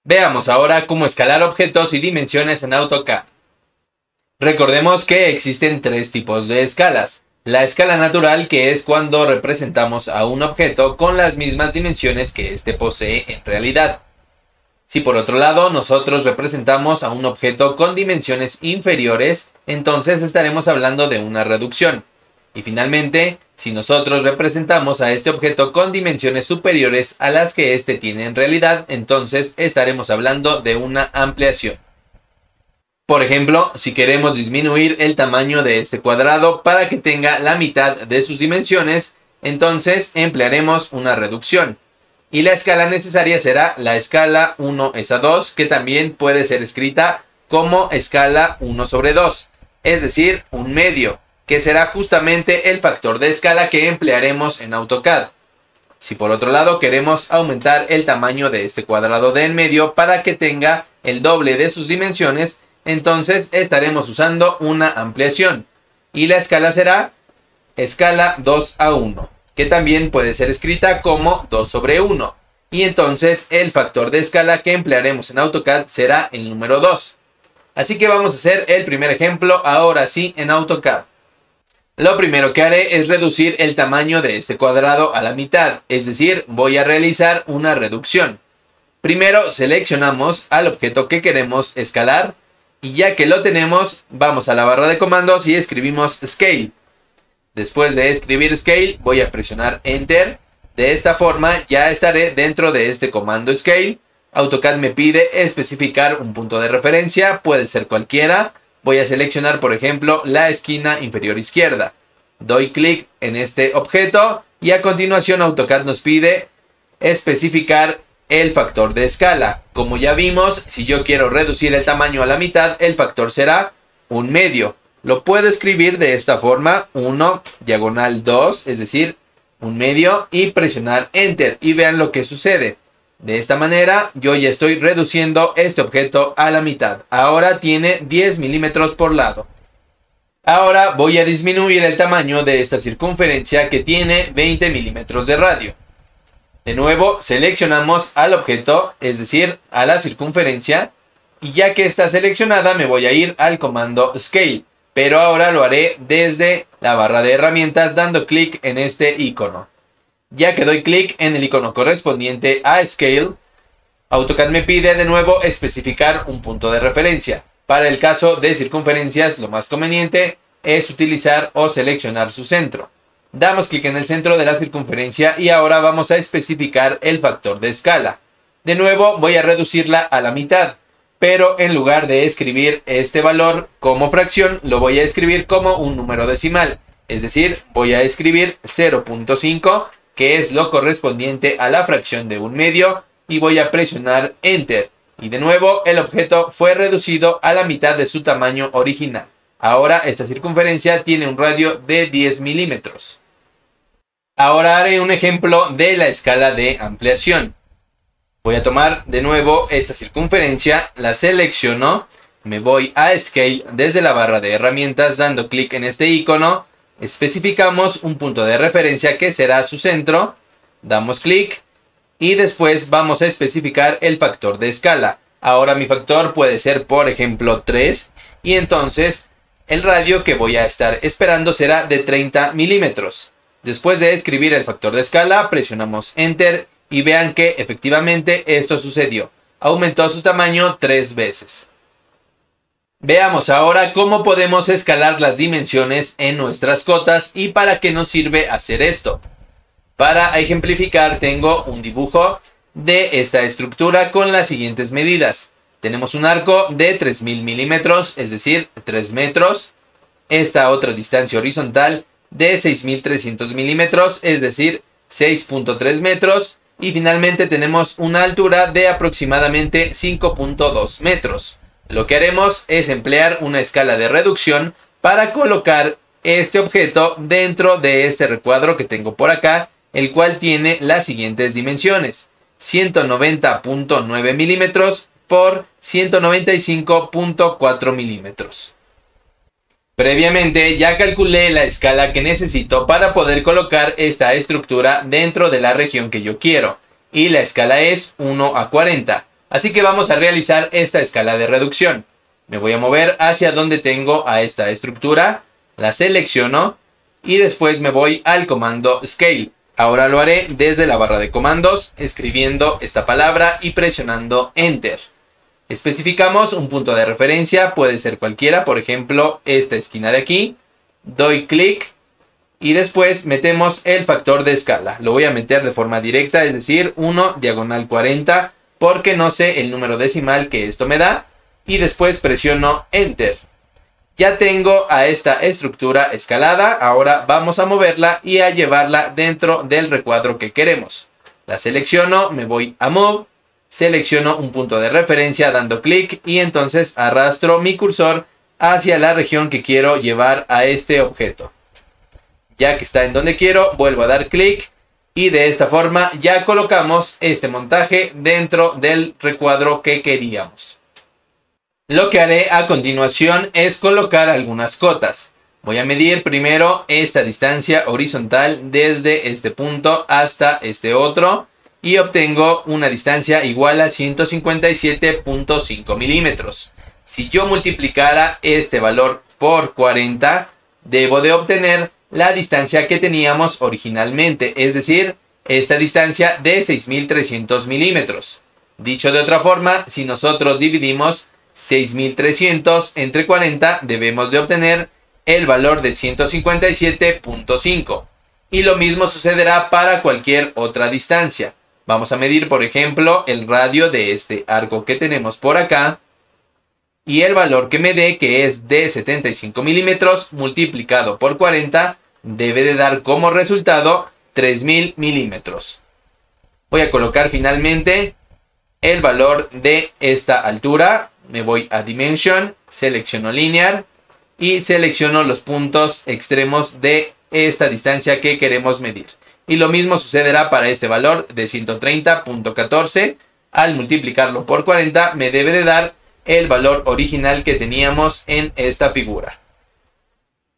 Veamos ahora cómo escalar objetos y dimensiones en AutoCAD. Recordemos que existen tres tipos de escalas. La escala natural, que es cuando representamos a un objeto con las mismas dimensiones que éste posee en realidad. Si por otro lado nosotros representamos a un objeto con dimensiones inferiores, entonces estaremos hablando de una reducción. Y finalmente, si nosotros representamos a este objeto con dimensiones superiores a las que éste tiene en realidad, entonces estaremos hablando de una ampliación. Por ejemplo, si queremos disminuir el tamaño de este cuadrado para que tenga la mitad de sus dimensiones, entonces emplearemos una reducción. Y la escala necesaria será la escala 1:2, que también puede ser escrita como escala 1/2, es decir, un medio, que será justamente el factor de escala que emplearemos en AutoCAD. Si por otro lado queremos aumentar el tamaño de este cuadrado de en medio para que tenga el doble de sus dimensiones, entonces estaremos usando una ampliación. Y la escala será escala 2:1, que también puede ser escrita como 2/1. Y entonces el factor de escala que emplearemos en AutoCAD será el número 2. Así que vamos a hacer el primer ejemplo ahora sí en AutoCAD. Lo primero que haré es reducir el tamaño de este cuadrado a la mitad, es decir, voy a realizar una reducción. Primero seleccionamos al objeto que queremos escalar y ya que lo tenemos, vamos a la barra de comandos y escribimos Scale. Después de escribir Scale, voy a presionar Enter. De esta forma ya estaré dentro de este comando Scale. AutoCAD me pide especificar un punto de referencia, puede ser cualquiera. Voy a seleccionar, por ejemplo, la esquina inferior izquierda. Doy clic en este objeto y a continuación AutoCAD nos pide especificar el factor de escala. Como ya vimos, si yo quiero reducir el tamaño a la mitad, el factor será un medio. Lo puedo escribir de esta forma, 1/2, es decir, un medio, y presionar Enter. Y vean lo que sucede. De esta manera yo ya estoy reduciendo este objeto a la mitad. Ahora tiene 10 milímetros por lado. Ahora voy a disminuir el tamaño de esta circunferencia que tiene 20 milímetros de radio. De nuevo seleccionamos al objeto, es decir, a la circunferencia. Y ya que está seleccionada me voy a ir al comando Scale. Pero ahora lo haré desde la barra de herramientas dando clic en este icono. Ya que doy clic en el icono correspondiente a Scale, AutoCAD me pide de nuevo especificar un punto de referencia. Para el caso de circunferencias, lo más conveniente es utilizar o seleccionar su centro. Damos clic en el centro de la circunferencia y ahora vamos a especificar el factor de escala. De nuevo voy a reducirla a la mitad, pero en lugar de escribir este valor como fracción, lo voy a escribir como un número decimal. Es decir, voy a escribir 0.5, que es lo correspondiente a la fracción de un medio, y voy a presionar Enter. Y de nuevo el objeto fue reducido a la mitad de su tamaño original. Ahora esta circunferencia tiene un radio de 10 milímetros. Ahora haré un ejemplo de la escala de ampliación. Voy a tomar de nuevo esta circunferencia, la selecciono, me voy a Scale desde la barra de herramientas dando clic en este icono. Especificamos un punto de referencia que será su centro, damos clic y después vamos a especificar el factor de escala. Ahora mi factor puede ser, por ejemplo, 3 y entonces el radio que voy a estar esperando será de 30 milímetros. Después de escribir el factor de escala, presionamos Enter y vean que efectivamente esto sucedió. Aumentó su tamaño 3 veces. Veamos ahora cómo podemos escalar las dimensiones en nuestras cotas y para qué nos sirve hacer esto. Para ejemplificar tengo un dibujo de esta estructura con las siguientes medidas. Tenemos un arco de 3000 milímetros, es decir, 3 metros. Esta otra distancia horizontal de 6300 milímetros, es decir, 6.3 metros. Y finalmente tenemos una altura de aproximadamente 5.2 metros. Lo que haremos es emplear una escala de reducción para colocar este objeto dentro de este recuadro que tengo por acá, el cual tiene las siguientes dimensiones: 190.9 milímetros por 195.4 milímetros. Previamente ya calculé la escala que necesito para poder colocar esta estructura dentro de la región que yo quiero, y la escala es 1:40. Así que vamos a realizar esta escala de reducción. Me voy a mover hacia donde tengo a esta estructura, la selecciono y después me voy al comando Scale. Ahora lo haré desde la barra de comandos, escribiendo esta palabra y presionando Enter. Especificamos un punto de referencia, puede ser cualquiera, por ejemplo, esta esquina de aquí. Doy clic y después metemos el factor de escala. Lo voy a meter de forma directa, es decir, 1/40, porque no sé el número decimal que esto me da. Y después presiono Enter. Ya tengo a esta estructura escalada, ahora vamos a moverla y a llevarla dentro del recuadro que queremos. La selecciono, me voy a Move, selecciono un punto de referencia dando clic y entonces arrastro mi cursor hacia la región que quiero llevar a este objeto. Ya que está en donde quiero, vuelvo a dar clic y de esta forma ya colocamos este montaje dentro del recuadro que queríamos. Lo que haré a continuación es colocar algunas cotas. Voy a medir primero esta distancia horizontal desde este punto hasta este otro y obtengo una distancia igual a 157.5 milímetros. Si yo multiplicara este valor por 40, debo de obtener la distancia que teníamos originalmente, es decir, esta distancia de 6.300 milímetros. Dicho de otra forma, si nosotros dividimos 6.300 entre 40, debemos de obtener el valor de 157.5. Y lo mismo sucederá para cualquier otra distancia. Vamos a medir, por ejemplo, el radio de este arco que tenemos por acá. Y el valor que me dé, que es de 75 milímetros, multiplicado por 40, debe de dar como resultado 3.000 milímetros. Voy a colocar finalmente el valor de esta altura. Me voy a Dimension, selecciono Linear y selecciono los puntos extremos de esta distancia que queremos medir. Y lo mismo sucederá para este valor de 130.14. Al multiplicarlo por 40 me debe de dar el valor original que teníamos en esta figura.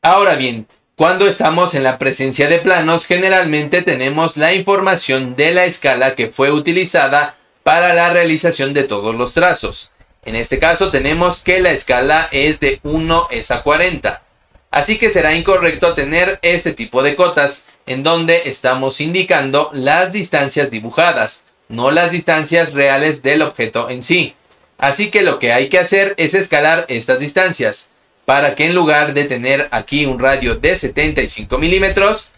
Ahora bien, cuando estamos en la presencia de planos, generalmente tenemos la información de la escala que fue utilizada para la realización de todos los trazos. En este caso tenemos que la escala es de 1:40. Así que será incorrecto tener este tipo de cotas en donde estamos indicando las distancias dibujadas, no las distancias reales del objeto en sí. Así que lo que hay que hacer es escalar estas distancias para que en lugar de tener aquí un radio de 75 milímetros,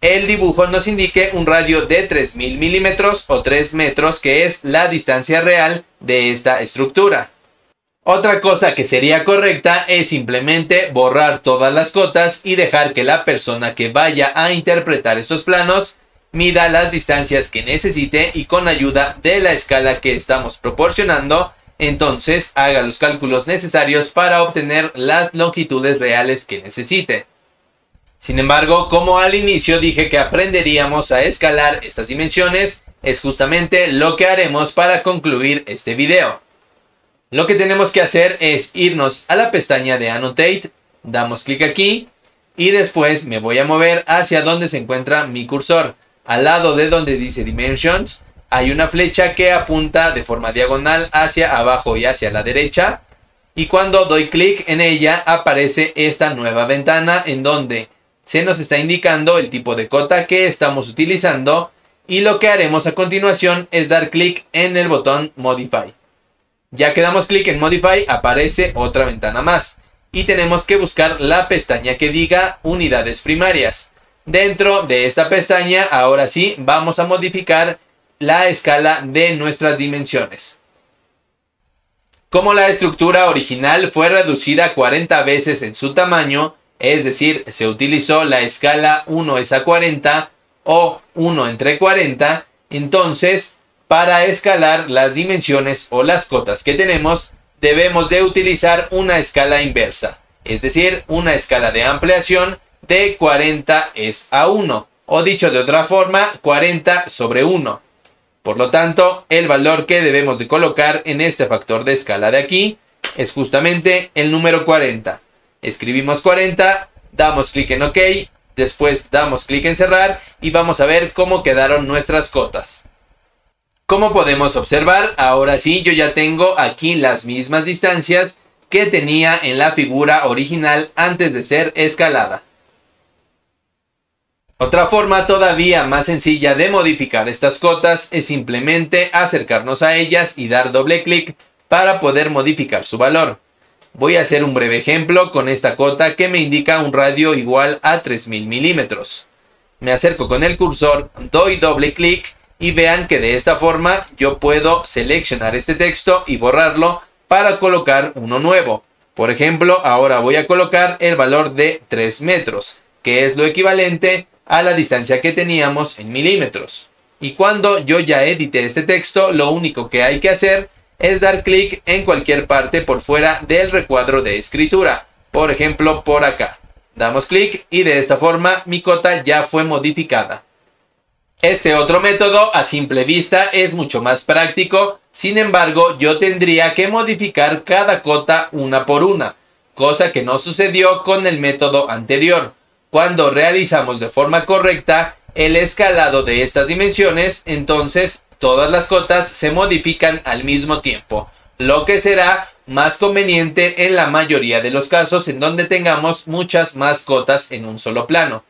el dibujo nos indique un radio de 3.000 milímetros o 3 metros, que es la distancia real de esta estructura. Otra cosa que sería correcta es simplemente borrar todas las cotas y dejar que la persona que vaya a interpretar estos planos mida las distancias que necesite y con ayuda de la escala que estamos proporcionando, entonces haga los cálculos necesarios para obtener las longitudes reales que necesite. Sin embargo, como al inicio dije que aprenderíamos a escalar estas dimensiones, es justamente lo que haremos para concluir este video. Lo que tenemos que hacer es irnos a la pestaña de Annotate, damos clic aquí y después me voy a mover hacia donde se encuentra mi cursor. Al lado de donde dice Dimensions hay una flecha que apunta de forma diagonal hacia abajo y hacia la derecha, y cuando doy clic en ella aparece esta nueva ventana en donde se nos está indicando el tipo de cota que estamos utilizando, y lo que haremos a continuación es dar clic en el botón Modify. Ya que damos clic en Modify aparece otra ventana más y tenemos que buscar la pestaña que diga Unidades Primarias. Dentro de esta pestaña ahora sí vamos a modificar la escala de nuestras dimensiones. Como la estructura original fue reducida 40 veces en su tamaño, es decir, se utilizó la escala 1:40 o 1/40, entonces para escalar las dimensiones o las cotas que tenemos, debemos de utilizar una escala inversa, es decir, una escala de ampliación de 40:1, o dicho de otra forma, 40/1. Por lo tanto, el valor que debemos de colocar en este factor de escala de aquí es justamente el número 40. Escribimos 40, damos clic en OK, después damos clic en cerrar y vamos a ver cómo quedaron nuestras cotas. Como podemos observar, ahora sí yo ya tengo aquí las mismas distancias que tenía en la figura original antes de ser escalada. Otra forma todavía más sencilla de modificar estas cotas es simplemente acercarnos a ellas y dar doble clic para poder modificar su valor. Voy a hacer un breve ejemplo con esta cota que me indica un radio igual a 3000 milímetros. Me acerco con el cursor, doy doble clic y vean que de esta forma yo puedo seleccionar este texto y borrarlo para colocar uno nuevo. Por ejemplo, ahora voy a colocar el valor de 3 metros, que es lo equivalente a la distancia que teníamos en milímetros. Y cuando yo ya edité este texto, lo único que hay que hacer es dar clic en cualquier parte por fuera del recuadro de escritura. Por ejemplo, por acá. Damos clic y de esta forma mi cota ya fue modificada. Este otro método a simple vista es mucho más práctico, sin embargo yo tendría que modificar cada cota una por una, cosa que no sucedió con el método anterior. Cuando realizamos de forma correcta el escalado de estas dimensiones, entonces todas las cotas se modifican al mismo tiempo, lo que será más conveniente en la mayoría de los casos en donde tengamos muchas más cotas en un solo plano.